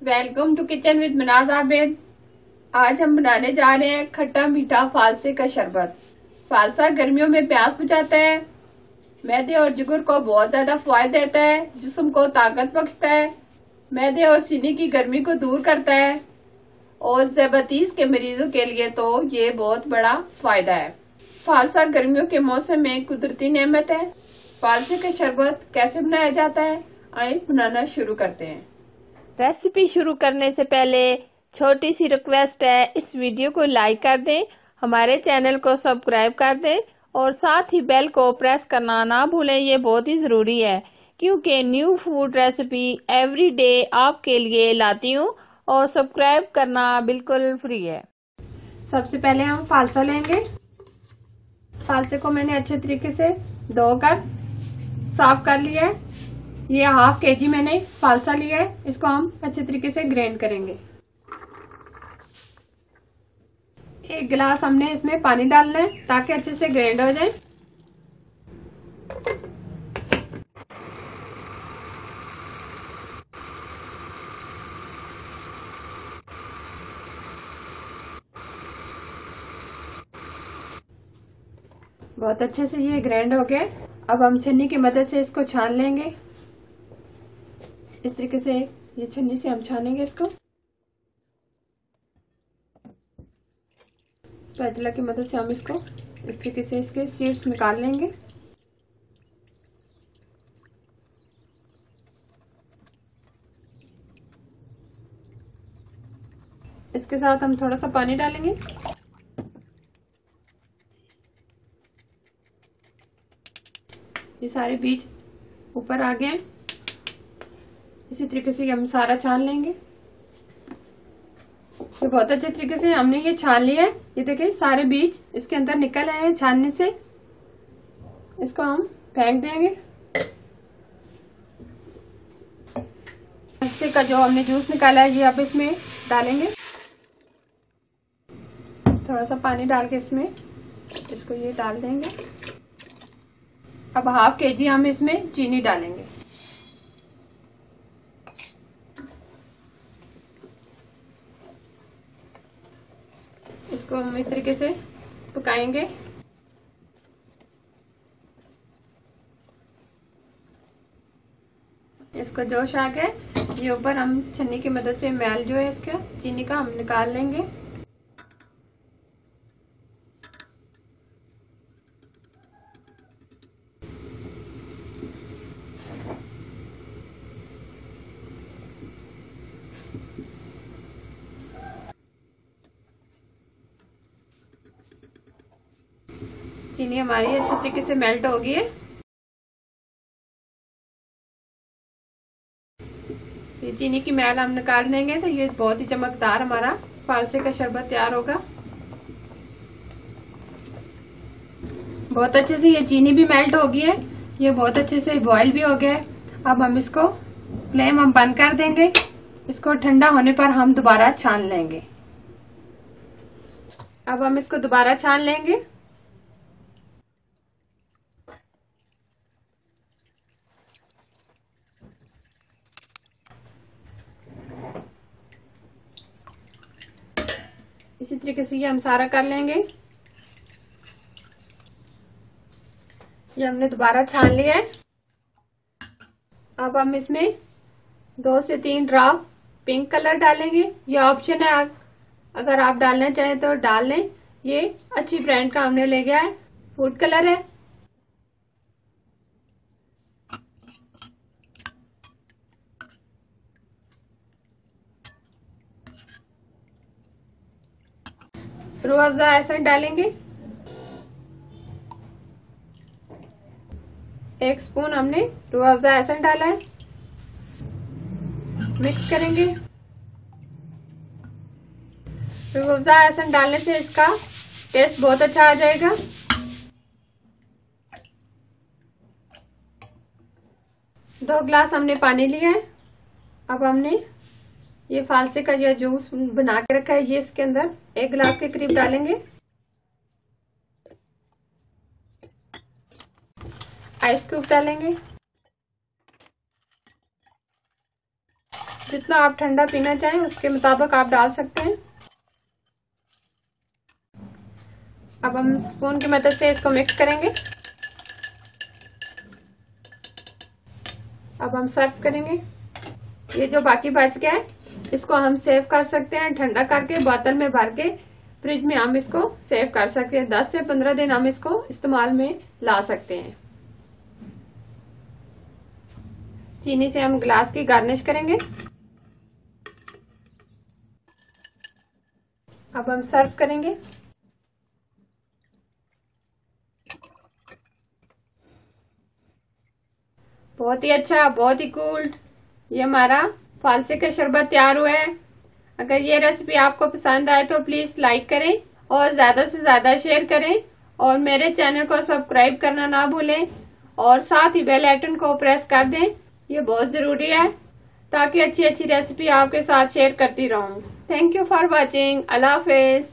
Welcome to kitchen with Manaz Abid. आज हम बनाने जा रहे हैं खट्टा मीठा फालसे का शरबत। फालसा गर्मियों में प्यास बुझाता है, मैदे और जिगर को बहुत ज्यादा फायदा देता है, जिस्म को ताकत बख्शता है, मैदे और सीने की गर्मी को दूर करता है और ज़यादतीस के मरीजों के लिए तो ये बहुत बड़ा फायदा है। फालसा गर्मियों के मौसम में कुदरती नेमत है। फालसे का शरबत कैसे बनाया जाता है, आइए बनाना शुरू करते हैं। रेसिपी शुरू करने से पहले छोटी सी रिक्वेस्ट है, इस वीडियो को लाइक कर दें, हमारे चैनल को सब्सक्राइब कर दें और साथ ही बेल को प्रेस करना ना भूलें। ये बहुत ही ज़रूरी है क्योंकि new food recipe every day आपके लिए लाती हूँ और सब्सक्राइब करना बिल्कुल फ्री है। सबसे पहले हम फालसा लेंगे। फालसे को मैंने अच्छे तरीके से धोकर साफ कर लिया है। ये हाफ केजी मैंने फालसा लिया है, इसको हम अच्छे तरीके से ग्राइंड करेंगे। एक गिलास हमने इसमें पानी डालना है ताकि अच्छे से ग्राइंड हो जाए। बहुत अच्छे से ये ग्राइंड हो गया। अब हम छन्नी की मदद से इसको छान लेंगे। इस तरीके से ये छन्नी से हम छानेंगे इसको। स्पैचुला की मदद से हम इसको इस तरीके से इसके सीड्स निकाल लेंगे। इसके साथ हम थोड़ा सा पानी डालेंगे। ये सारे बीज ऊपर आ गए हैं। इसी तरीके से हम सारा छान लेंगे। ये बहुत अच्छे तरीके से हमने ये छान लिया है। ये देखिए सारे बीज इसके अंदर निकल आए हैं छानने से। इसको हम फेंक देंगे। इससे का जो हमने जूस निकाला है ये अब इसमें डालेंगे। थोड़ा सा पानी डाल के इसमें इसको ये डाल देंगे। अब हाफ केजी हम इसमें चीनी डालेंगे। इसको हम इस तरीके से पकाएंगे। इसको जोश आ गया, ये ऊपर हम छन्नी की मदद से मैल जो है इसका चीनी का हम निकाल लेंगे। चीनी हमारी अच्छे तरीके से मेल्ट हो गई है। ये चीनी की मैल हम निकाल देंगे तो ये बहुत ही चमकदार हमारा फालसे का शरबत तैयार होगा। बहुत अच्छे से ये चीनी भी मेल्ट हो गई है, ये बहुत अच्छे से बॉयल भी हो गया है। अब हम इसको फ्लेम हम बंद कर देंगे। इसको ठंडा होने पर हम दोबारा छान लेंगे। अब हम इसको दोबारा छान लेंगे। इसी तरीके से ये हम सारा कर लेंगे। ये हमने दोबारा छान लिया है। अब हम इसमें 2 से 3 ड्रॉप पिंक कलर डालेंगे। ये ऑप्शन है, अगर आप डालना चाहें तो डाल लें। ये अच्छी ब्रांड का हमने ले गया है, फूड कलर है। रूह अफ़ज़ा एसेंस डालेंगे। 1 स्पून हमने रूह अफ़ज़ा एसेंस डाला है। मिक्स करेंगे। रूह अफ़ज़ा एसेंस डालने से इसका टेस्ट बहुत अच्छा आ जाएगा। दो गिलास हमने पानी लिया है। अब हमने ये फालसे का जो जूस बना के रखा है ये इसके अंदर 1 गिलास के करीब डालेंगे। आइस क्यूब डालेंगे। जितना आप ठंडा पीना चाहें उसके मुताबिक आप डाल सकते हैं। अब हम स्पून की मदद से इसको मिक्स करेंगे। अब हम सर्व करेंगे। ये जो बाकी बच गया है इसको हम सेव कर सकते हैं, ठंडा करके बोतल में भर के फ्रिज में हम इसको सेव कर सकते हैं। 10 से 15 दिन हम इसको इस्तेमाल में ला सकते हैं। चीनी से हम ग्लास की गार्निश करेंगे। अब हम सर्व करेंगे। बहुत ही अच्छा, बहुत ही कूल, ये हमारा फालसे का शरबत तैयार हुआ है। अगर ये रेसिपी आपको पसंद आए तो प्लीज लाइक करें और ज्यादा से ज्यादा शेयर करें और मेरे चैनल को सब्सक्राइब करना ना भूलें और साथ ही बेल आइकन को प्रेस कर दें। ये बहुत जरूरी है ताकि अच्छी अच्छी रेसिपी आपके साथ शेयर करती रहूं। Thank you for watching. Allah Hafiz.